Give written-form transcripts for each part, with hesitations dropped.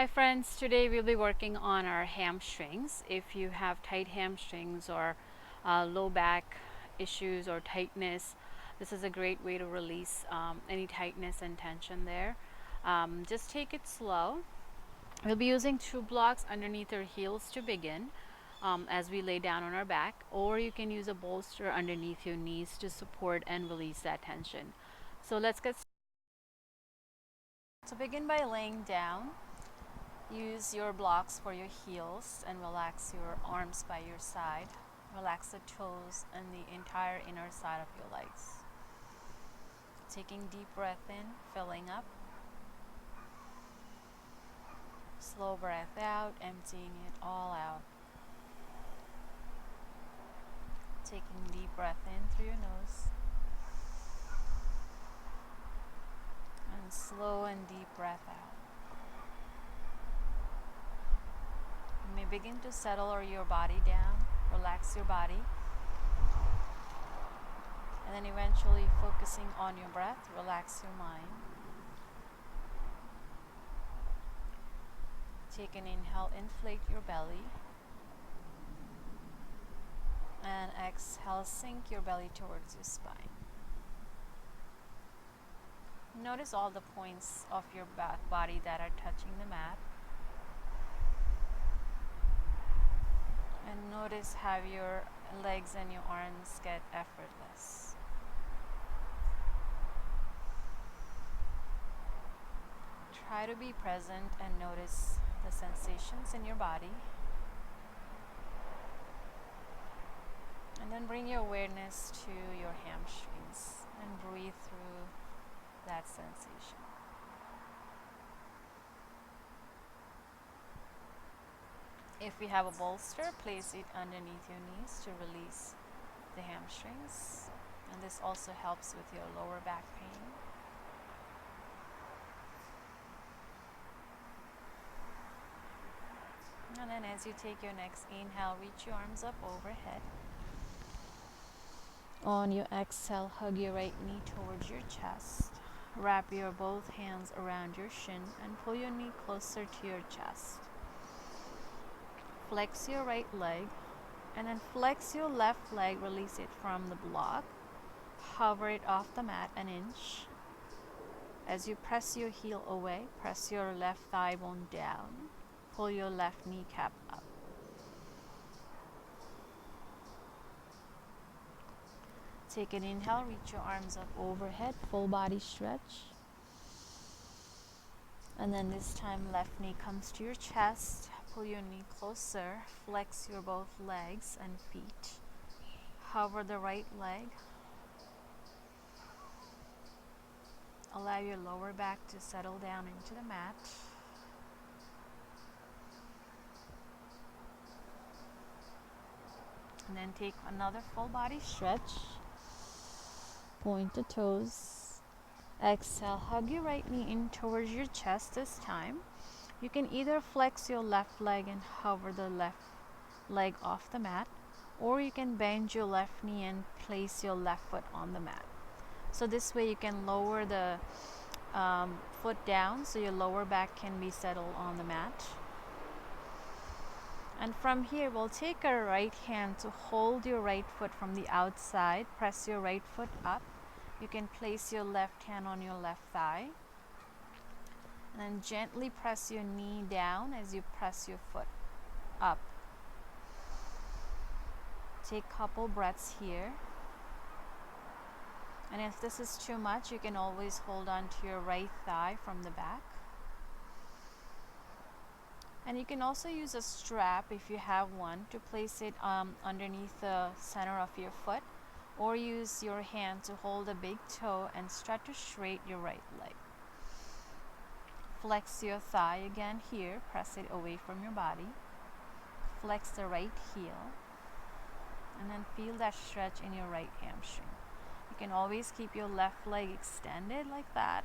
Hi friends, today we'll be working on our hamstrings. If you have tight hamstrings or low back issues or tightness, this is a great way to release any tightness and tension there. Just take it slow. We'll be using 2 blocks underneath our heels to begin as we lay down on our back, or you can use a bolster underneath your knees to support and release that tension. So let's get started. So begin by laying down. Use your blocks for your heels and relax your arms by your side. Relax the toes and the entire inner side of your legs. Taking deep breath in, filling up. Slow breath out, emptying it all out. Taking deep breath in through your nose. And slow and deep breath out. You may begin to settle your body down, relax your body, and then eventually focusing on your breath, relax your mind. Take an inhale, inflate your belly, and exhale, sink your belly towards your spine. Notice all the points of your back body that are touching the mat. And notice how your legs and your arms get effortless. Try to be present and notice the sensations in your body. And then bring your awareness to your hamstrings and breathe through that sensation. If you have a bolster, place it underneath your knees to release the hamstrings. And this also helps with your lower back pain. And then as you take your next inhale, reach your arms up overhead. On your exhale, hug your right knee towards your chest. Wrap your both hands around your shin and pull your knee closer to your chest. Flex your right leg and then flex your left leg, release it from the block. Hover it off the mat an inch. As you press your heel away, press your left thigh bone down. Pull your left kneecap up. Take an inhale, reach your arms up overhead, full body stretch. And then this time left knee comes to your chest. Pull your knee closer, flex your both legs and feet. Hover the right leg. Allow your lower back to settle down into the mat. And then take another full body stretch. Point the toes. Exhale, hug your right knee in towards your chest this time. You can either flex your left leg and hover the left leg off the mat, or you can bend your left knee and place your left foot on the mat. So this way you can lower the foot down so your lower back can be settled on the mat. And from here, we'll take our right hand to hold your right foot from the outside. Press your right foot up. You can place your left hand on your left thigh. And then gently press your knee down as you press your foot up. Take a couple breaths here. And if this is too much, you can always hold on to your right thigh from the back. And you can also use a strap, if you have one, to place it underneath the center of your foot, or use your hand to hold a big toe and start to straighten your right leg. Flex your thigh again here, press it away from your body. Flex the right heel, and then feel that stretch in your right hamstring. You can always keep your left leg extended like that.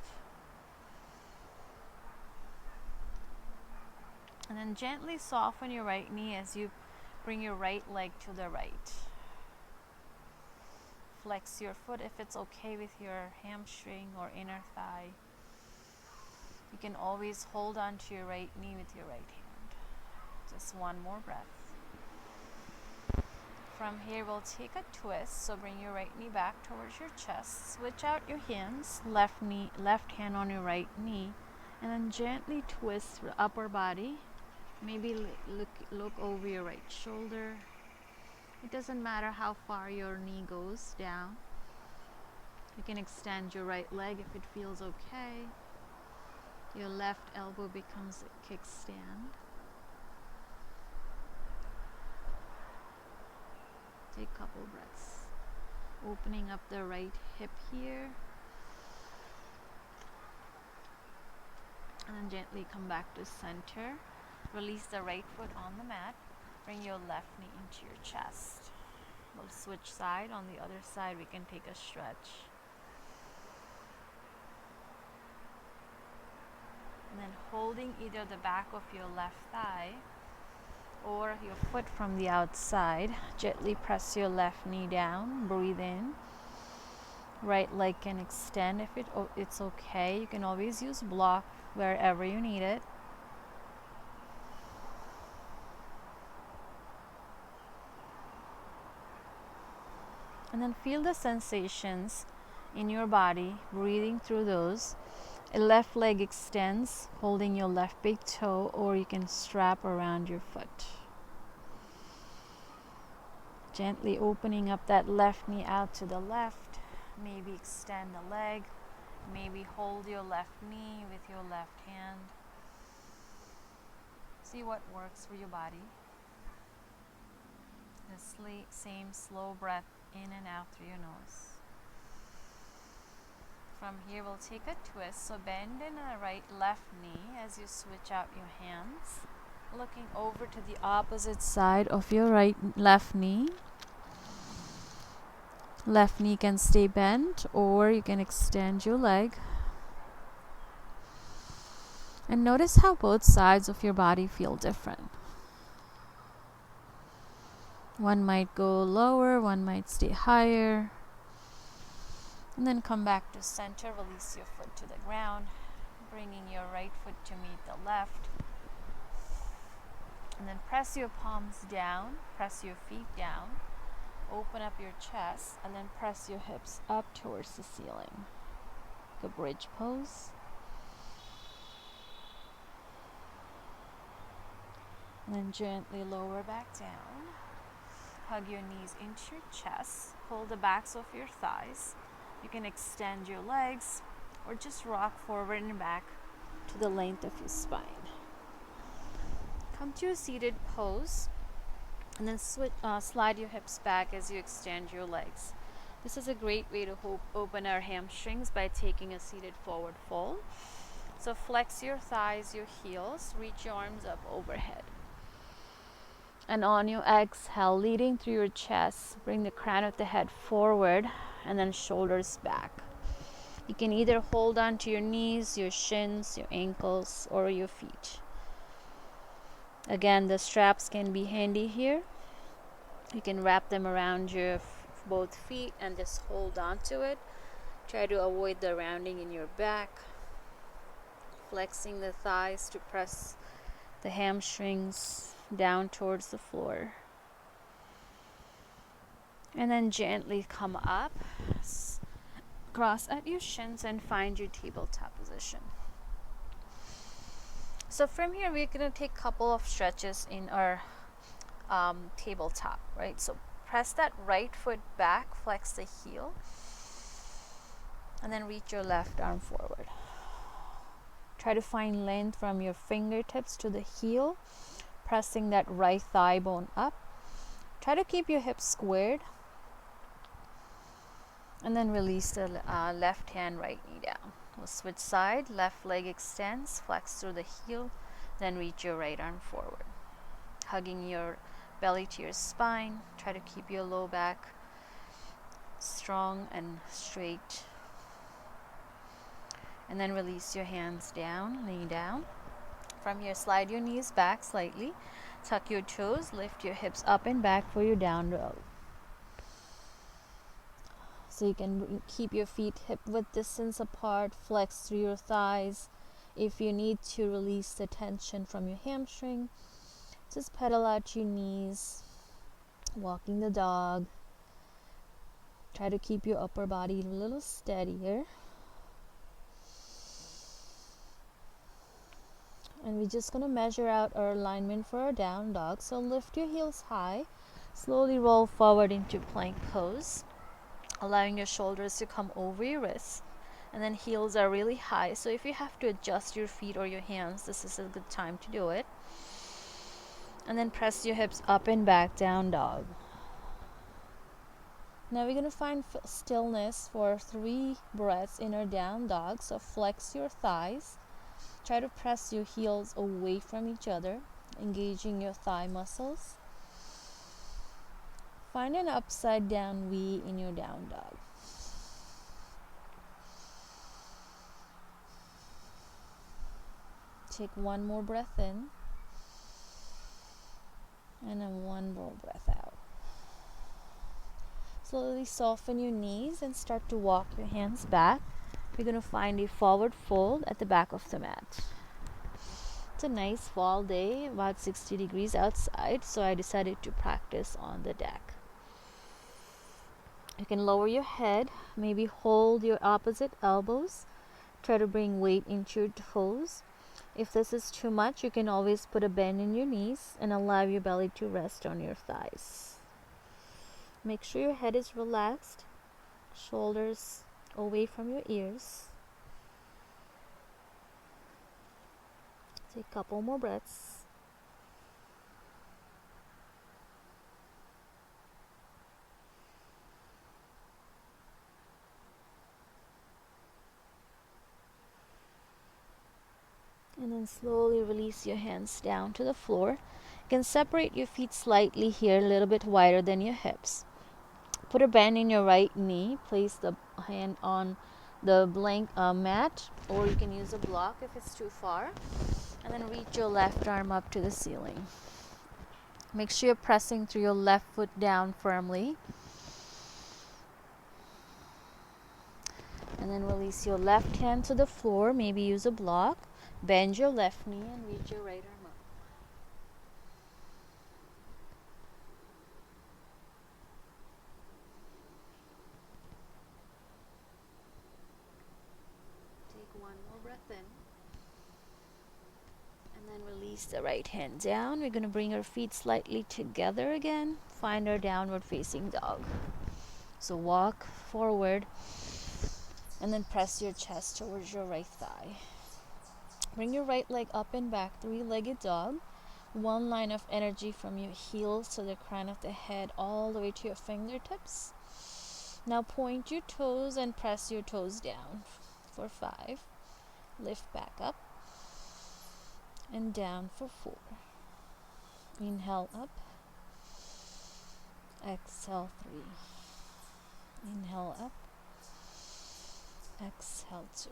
And then gently soften your right knee as you bring your right leg to the right. Flex your foot if it's okay with your hamstring or inner thigh. You can always hold on to your right knee with your right hand. Just one more breath. From here, we'll take a twist. So bring your right knee back towards your chest. Switch out your hands. Left hand on your right knee, and then gently twist the upper body. Maybe look over your right shoulder. It doesn't matter how far your knee goes down. You can extend your right leg if it feels okay. Your left elbow becomes a kickstand. Take a couple breaths. Opening up the right hip here. And then gently come back to center. Release the right foot on the mat. Bring your left knee into your chest. We'll switch side. On the other side, we can take a stretch. And then holding either the back of your left thigh or your foot from the outside, gently press your left knee down. Breathe in. Right leg can extend if it's okay. You can always use block wherever you need it. And then feel the sensations in your body, breathing through those. A left leg extends, holding your left big toe, or you can strap around your foot. Gently opening up that left knee out to the left. Maybe extend the leg. Maybe hold your left knee with your left hand. See what works for your body. The same slow breath in and out through your nose. From here, we'll take a twist. So bend in the left knee as you switch out your hands. Looking over to the opposite side of your left knee. Left knee can stay bent, or you can extend your leg. And notice how both sides of your body feel different. One might go lower, one might stay higher. And then come back to center, release your foot to the ground, bringing your right foot to meet the left. And then press your palms down, press your feet down, open up your chest, and then press your hips up towards the ceiling. Like a bridge pose. And then gently lower back down. Hug your knees into your chest. Hold the backs of your thighs. You can extend your legs or just rock forward and back to the length of your spine. Come to a seated pose and then slide your hips back as you extend your legs. This is a great way to open our hamstrings by taking a seated forward fold. So flex your thighs, your heels, reach your arms up overhead. And on your exhale, leading through your chest, bring the crown of the head forward and then shoulders back. You can either hold on to your knees, your shins, your ankles, or your feet. Again, the straps can be handy here. You can wrap them around your both feet and just hold on to it. Try to avoid the rounding in your back. Flexing the thighs to press the hamstrings down towards the floor. And then gently come up, cross at your shins and find your tabletop position. So from here, we're going to take a couple of stretches in our tabletop, right? So press that right foot back, flex the heel, and then reach your left arm forward. Try to find length from your fingertips to the heel, pressing that right thigh bone up. Try to keep your hips squared. And then release the left hand, right knee down. We'll switch side. Left leg extends, flex through the heel, then reach your right arm forward. Hugging your belly to your spine. Try to keep your low back strong and straight. And then release your hands down, knee down. From here, slide your knees back slightly. Tuck your toes, lift your hips up and back for your down dog. So you can keep your feet hip width distance apart, flex through your thighs. If you need to release the tension from your hamstring, just pedal out your knees, walking the dog. Try to keep your upper body a little steadier. And we're just going to measure out our alignment for our down dog. So lift your heels high, slowly roll forward into plank pose, allowing your shoulders to come over your wrists. And then heels are really high, so if you have to adjust your feet or your hands, this is a good time to do it. And then press your hips up and back, down dog. Now we're going to find stillness for 3 breaths in our down dog. So flex your thighs. Try to press your heels away from each other, engaging your thigh muscles. Find an upside down V in your down dog. Take one more breath in, and then one more breath out. Slowly soften your knees and start to walk your hands back. We're going to find a forward fold at the back of the mat. It's a nice fall day, about 60 degrees outside, so I decided to practice on the deck. You can lower your head, maybe hold your opposite elbows. Try to bring weight into your toes. If this is too much, you can always put a bend in your knees and allow your belly to rest on your thighs. Make sure your head is relaxed, shoulders away from your ears. Take a couple more breaths. And then slowly release your hands down to the floor. You can separate your feet slightly here, a little bit wider than your hips. Put a bend in your right knee. Place the hand on the blank mat, or you can use a block if it's too far. And then reach your left arm up to the ceiling. Make sure you're pressing through your left foot down firmly. And then release your left hand to the floor. Maybe use a block. Bend your left knee and reach your right arm up. Take one more breath in. And then release the right hand down. We're going to bring our feet slightly together again. Find our downward facing dog. So walk forward and then press your chest towards your right thigh. Bring your right leg up and back, 3-legged dog. One line of energy from your heels to the crown of the head all the way to your fingertips. Now point your toes and press your toes down for 5. Lift back up and down for 4. Inhale up. Exhale 3. Inhale up. Exhale 2.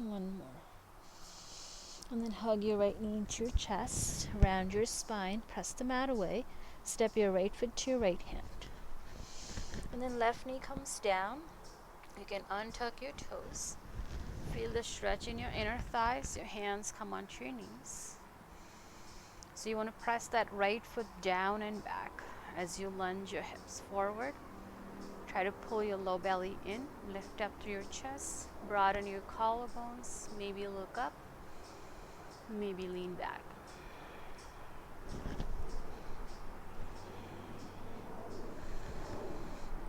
One more. And then hug your right knee into your chest, round your spine, press the mat away, step your right foot to your right hand. And then left knee comes down. You can untuck your toes. Feel the stretch in your inner thighs. Your hands come onto your knees. So you want to press that right foot down and back as you lunge your hips forward. Try to pull your low belly in, lift up through your chest, broaden your collarbones, maybe look up, maybe lean back.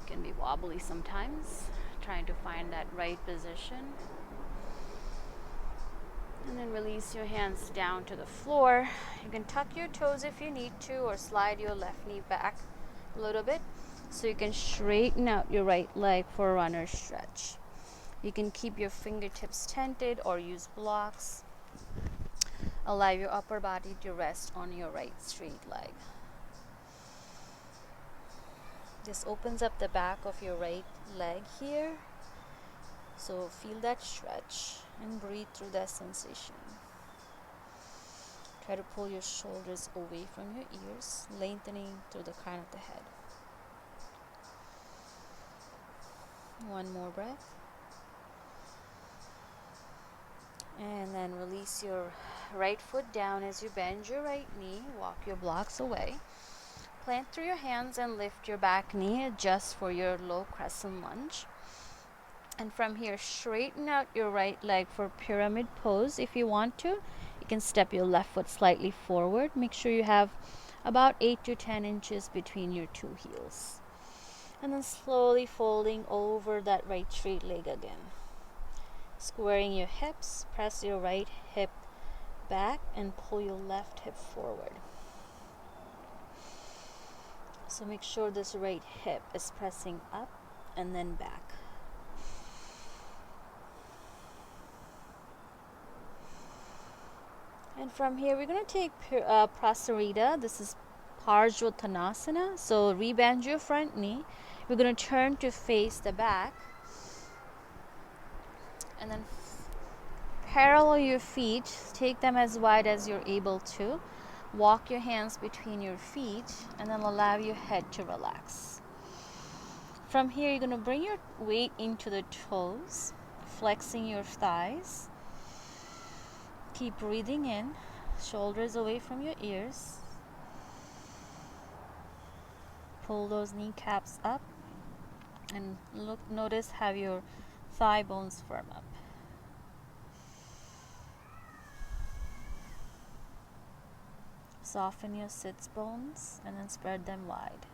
It can be wobbly sometimes, trying to find that right position. And then release your hands down to the floor. You can tuck your toes if you need to, or slide your left knee back a little bit so you can straighten out your right leg for a runner stretch. You can keep your fingertips tented or use blocks. Allow your upper body to rest on your right straight leg. This opens up the back of your right leg here. So feel that stretch and breathe through that sensation. Try to pull your shoulders away from your ears, lengthening through the crown of the head. One more breath. And then release your right foot down as you bend your right knee. Walk your blocks away. Plant through your hands and lift your back knee. Adjust for your low crescent lunge. And from here, straighten out your right leg for pyramid pose. If you want to, you can step your left foot slightly forward. Make sure you have about 8 to 10 inches between your two heels. And then slowly folding over that right straight leg again. Squaring your hips, press your right hip back and pull your left hip forward. So make sure this right hip is pressing up and then back. And from here, we're going to take Prasarita. This is Parsvottanasana. So rebend your front knee. We're going to turn to face the back. And then parallel your feet. Take them as wide as you're able to. Walk your hands between your feet. And then allow your head to relax. From here, you're going to bring your weight into the toes. Flexing your thighs. Keep breathing in, shoulders away from your ears. Pull those kneecaps up and notice how your thigh bones firm up. Soften your sits bones and then spread them wide.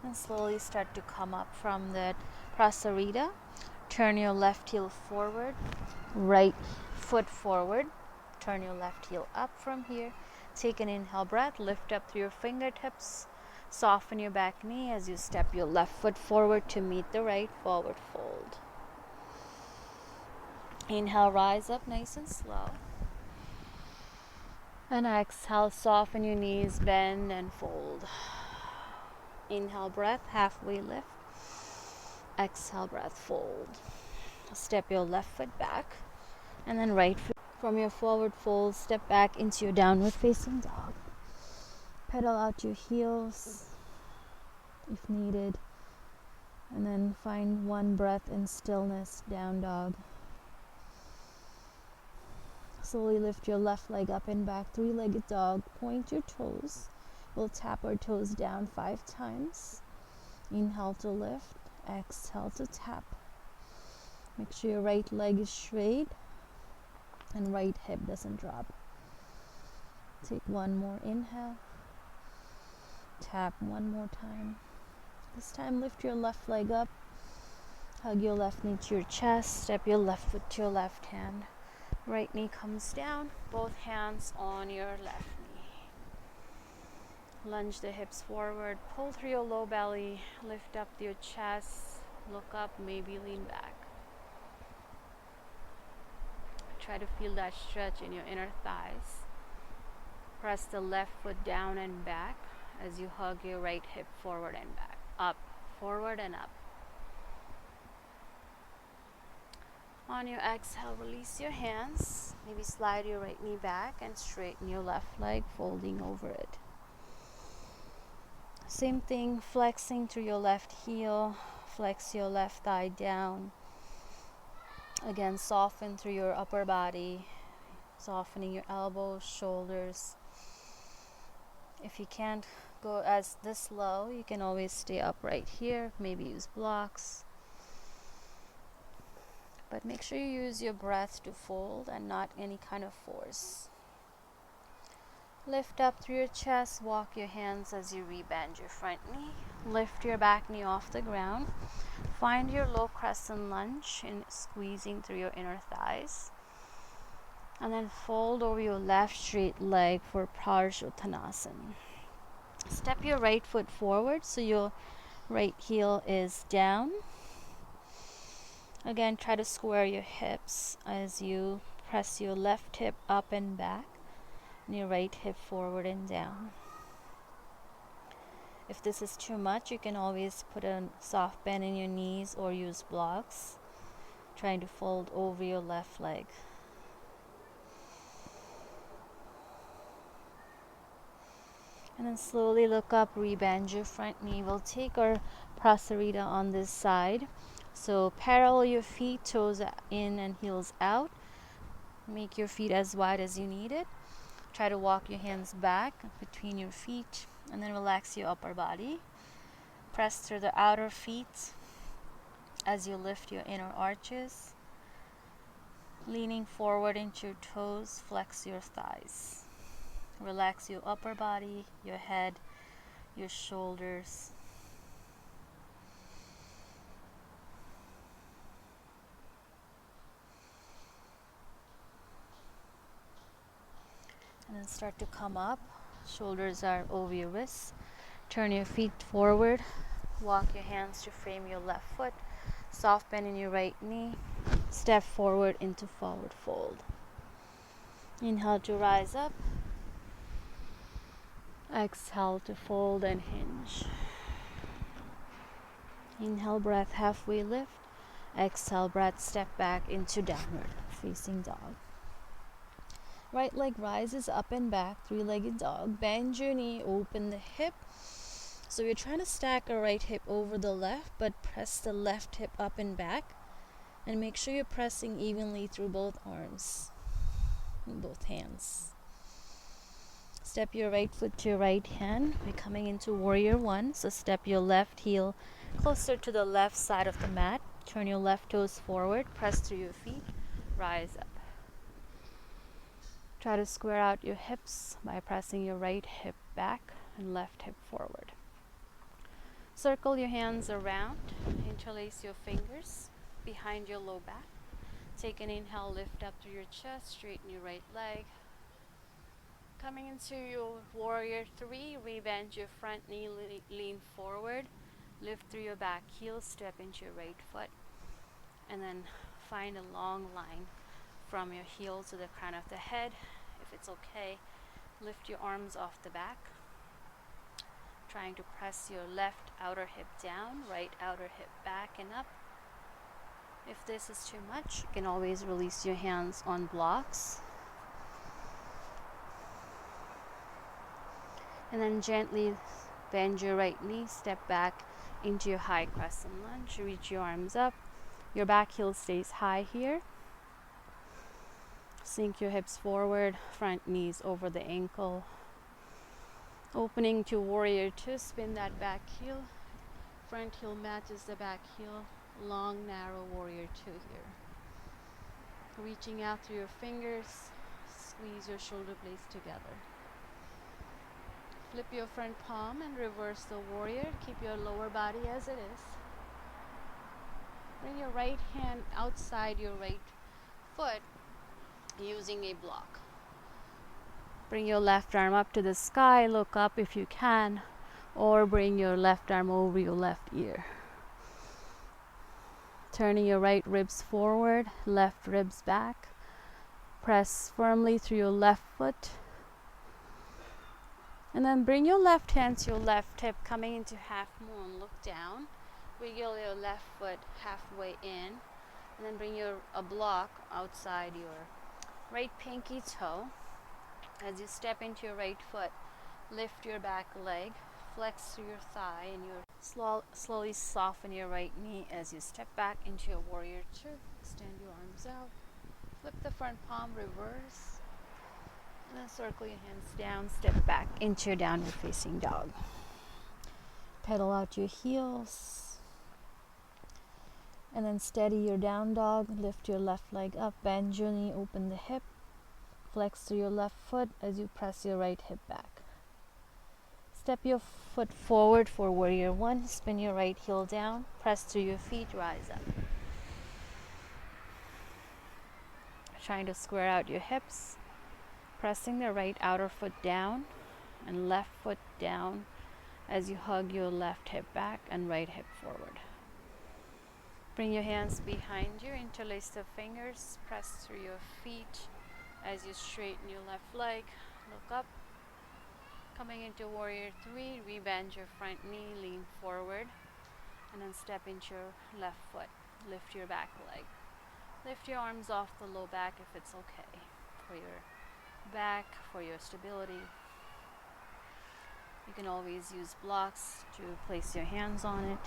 And slowly start to come up from that Prasarita. Turn your left heel forward, right foot forward. Turn your left heel up from here. Take an inhale breath, lift up through your fingertips. Soften your back knee as you step your left foot forward to meet the right, forward fold. Inhale, rise up nice and slow. And exhale, soften your knees, bend and fold. Inhale, breath, halfway lift. Exhale, breath, fold. Step your left foot back and then right foot from your forward fold, step back into your downward facing dog. Pedal out your heels if needed, and then find one breath in stillness, down dog. Slowly lift your left leg up and back, three-legged dog. Point your toes. We'll tap our toes down 5 times. Inhale to lift, exhale to tap. Make sure your right leg is straight and right hip doesn't drop. Take one more inhale. Tap one more time. This time lift your left leg up. Hug your left knee to your chest. Step your left foot to your left hand. Right knee comes down. Both hands on your left knee. Lunge the hips forward. Pull through your low belly. Lift up your chest. Look up, maybe lean back. Try to feel that stretch in your inner thighs. Press the left foot down and back as you hug your right hip forward and back. Up, forward and up. On your exhale, release your hands. Maybe slide your right knee back and straighten your left leg, folding over it. Same thing, flexing through your left heel. Flex your left thigh down. Again, soften through your upper body, softening your elbows, shoulders. If you can't go as this low, you can always stay upright here, maybe use blocks. But make sure you use your breath to fold and not any kind of force. Lift up through your chest, walk your hands as you rebend your front knee. Lift your back knee off the ground. Find your low crescent lunge in squeezing through your inner thighs. And then fold over your left straight leg for Parsvottanasana. Step your right foot forward so your right heel is down. Again, try to square your hips as you press your left hip up and back and your right hip forward and down. If this is too much, you can always put a soft bend in your knees or use blocks, trying to fold over your left leg. And then slowly look up, rebend your front knee. We'll take our Prasarita on this side. So parallel your feet, toes in and heels out. Make your feet as wide as you need it. Try to walk your hands back between your feet and then relax your upper body. Press through the outer feet as you lift your inner arches. Leaning forward into your toes, flex your thighs. Relax your upper body, your head, your shoulders. And then start to come up. Shoulders are over your wrists. Turn your feet forward. Walk your hands to frame your left foot. Soft bend in your right knee. Step forward into forward fold. Inhale to rise up. Exhale to fold and hinge. Inhale, breath, halfway lift. Exhale, breath, step back into downward facing dog. Right leg rises up and back, three-legged dog. Bend your knee, open the hip. So you're trying to stack a right hip over the left, but press the left hip up and back. And make sure you're pressing evenly through both arms and both hands. Step your right foot to your right hand. We're coming into warrior one. So step your left heel closer to the left side of the mat. Turn your left toes forward. Press through your feet. Rise up. Try to square out your hips by pressing your right hip back and left hip forward. Circle your hands around. Interlace your fingers behind your low back. Take an inhale, lift up through your chest, straighten your right leg. Coming into your warrior three, rebend your front knee, lean forward. Lift through your back heel, step into your right foot. And then find a long line from your heel to the crown of the head. If it's okay, lift your arms off the back. Trying to press your left outer hip down, right outer hip back and up. If this is too much, you can always release your hands on blocks. And then gently bend your right knee, step back into your high crescent lunge. Reach your arms up. Your back heel stays high here. Sink your hips forward, front knees over the ankle. Opening to warrior two, spin that back heel. Front heel matches the back heel. Long, narrow warrior two here. Reaching out through your fingers, squeeze your shoulder blades together. Flip your front palm and reverse the warrior. Keep your lower body as it is. Bring your right hand outside your right foot using a block. Bring your left arm up to the sky. Look up if you can, or bring your left arm over your left ear. Turning your right ribs forward, left ribs back. Press firmly through your left foot. And then bring your left hand to your left hip, coming into half moon. Look down. Wiggle your left foot halfway in. And then bring a block outside your right pinky toe. As you step into your right foot, lift your back leg, flex through your thigh, and you slowly soften your right knee as you step back into your warrior two. Extend your arms out. Flip the front palm, reverse. And then circle your hands down, step back into your downward facing dog. Pedal out your heels. And then steady your down dog. Lift your left leg up, bend your knee, open the hip. Flex through your left foot as you press your right hip back. Step your foot forward for warrior one. Spin your right heel down. Press through your feet, rise up. Trying to square out your hips. Pressing the right outer foot down and left foot down as you hug your left hip back and right hip forward. Bring your hands behind you, interlace the fingers, press through your feet as you straighten your left leg. Look up. Coming into warrior three, rebend your front knee, lean forward, and then step into your left foot. Lift your back leg. Lift your arms off the low back if it's okay for your back, for your stability. You can always use blocks to place your hands on it.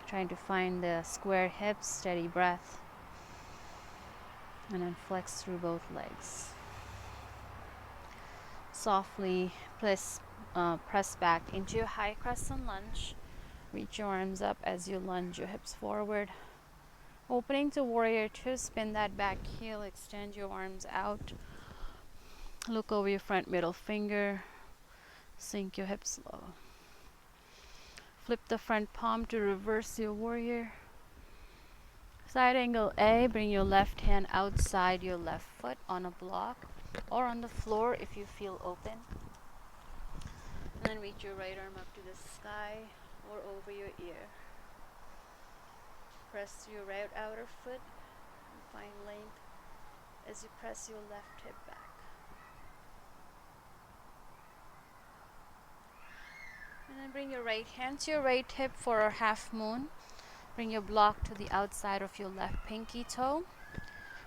Trying to find the square hips, steady breath, and then flex through both legs. Softly press back into your high crescent lunge. Reach your arms up as you lunge your hips forward. Opening to warrior two, spin that back heel, extend your arms out. Look over your front middle finger. Sink your hips low. Flip the front palm to reverse your warrior. Side angle A, bring your left hand outside your left foot on a block or on the floor if you feel open. And then reach your right arm up to the sky or over your ear. Press your right outer foot and find length as you press your left hip back. And then bring your right hand to your right hip for a half moon. Bring your block to the outside of your left pinky toe.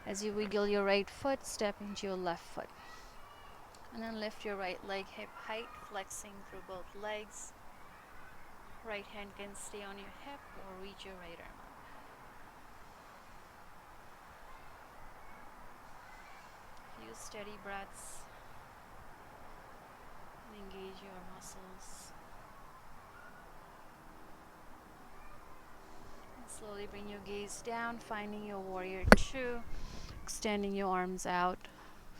As you wiggle your right foot, step into your left foot. And then lift your right leg hip height, flexing through both legs. Right hand can stay on your hip or reach your right arm up. Few steady breaths and engage your muscles. And slowly bring your gaze down, finding your warrior two, extending your arms out.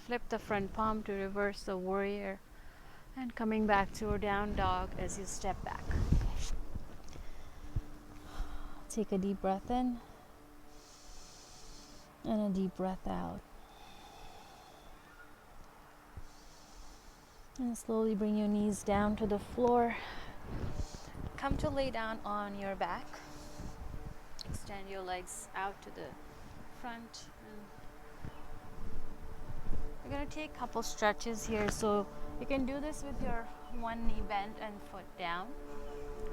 Flip the front palm to reverse the warrior and coming back to a down dog as you step back. Take a deep breath in and a deep breath out. And slowly bring your knees down to the floor. Come to lay down on your back. Extend your legs out to the front. We're going to take a couple stretches here. So you can do this with your one knee bent and foot down.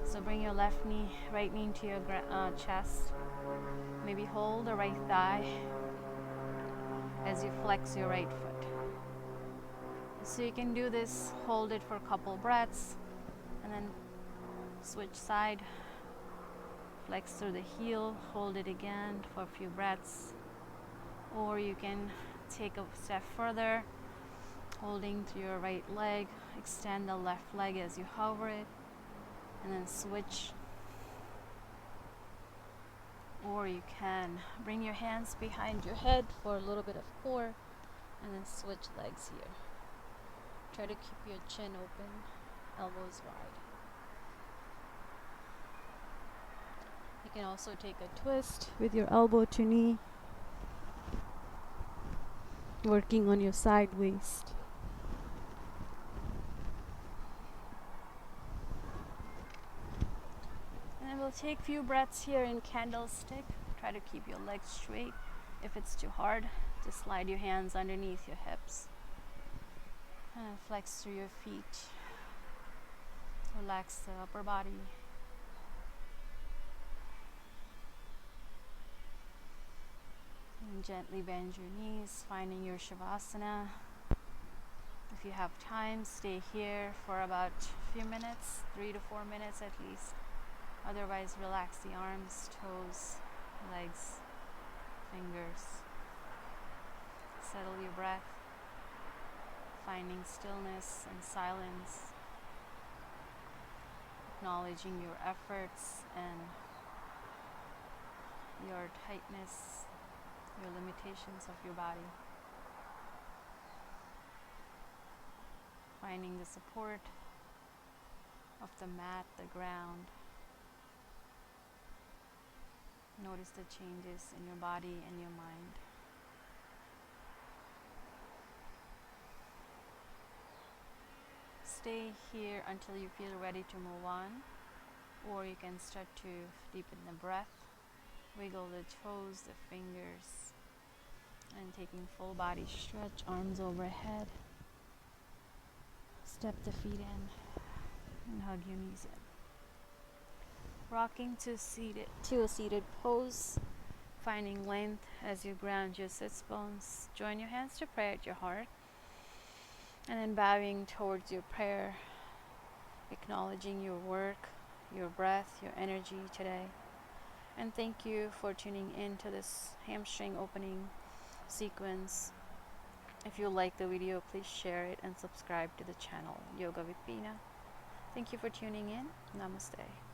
So bring your left knee, right knee into your chest. Maybe hold the right thigh as you flex your right foot. So you can do this, hold it for a couple breaths, and then switch side. Flex through the heel, hold it again for a few breaths. Or you can take a step further, holding to your right leg, extend the left leg as you hover it, and then switch. Or you can bring your hands behind your head for a little bit of core, and then switch legs here. Try to keep your chin open, elbows wide. You can also take a twist with your elbow to knee, working on your side waist. And then we'll take a few breaths here in candlestick. Try to keep your legs straight. If it's too hard, just slide your hands underneath your hips. And flex through your feet. Relax the upper body. And gently bend your knees, finding your Shavasana. If you have time, stay here for about a few minutes, 3 to 4 minutes at least. Otherwise, relax the arms, toes, legs, fingers. Settle your breath, finding stillness and silence, acknowledging your efforts and your tightness, your limitations of your body. Finding the support of the mat, the ground. Notice the changes in your body and your mind. Stay here until you feel ready to move on, or you can start to deepen the breath. Wiggle the toes, the fingers, and taking full body stretch, arms overhead. Step the feet in and hug your knees in. Rocking to a seated pose, finding length as you ground your sits bones. Join your hands to pray at your heart, and then bowing towards your prayer, acknowledging your work, your breath, your energy today. And thank you for tuning in to this hamstring opening sequence. If you like the video, please share it and subscribe to the channel Yoga with Bina. Thank you for tuning in. Namaste.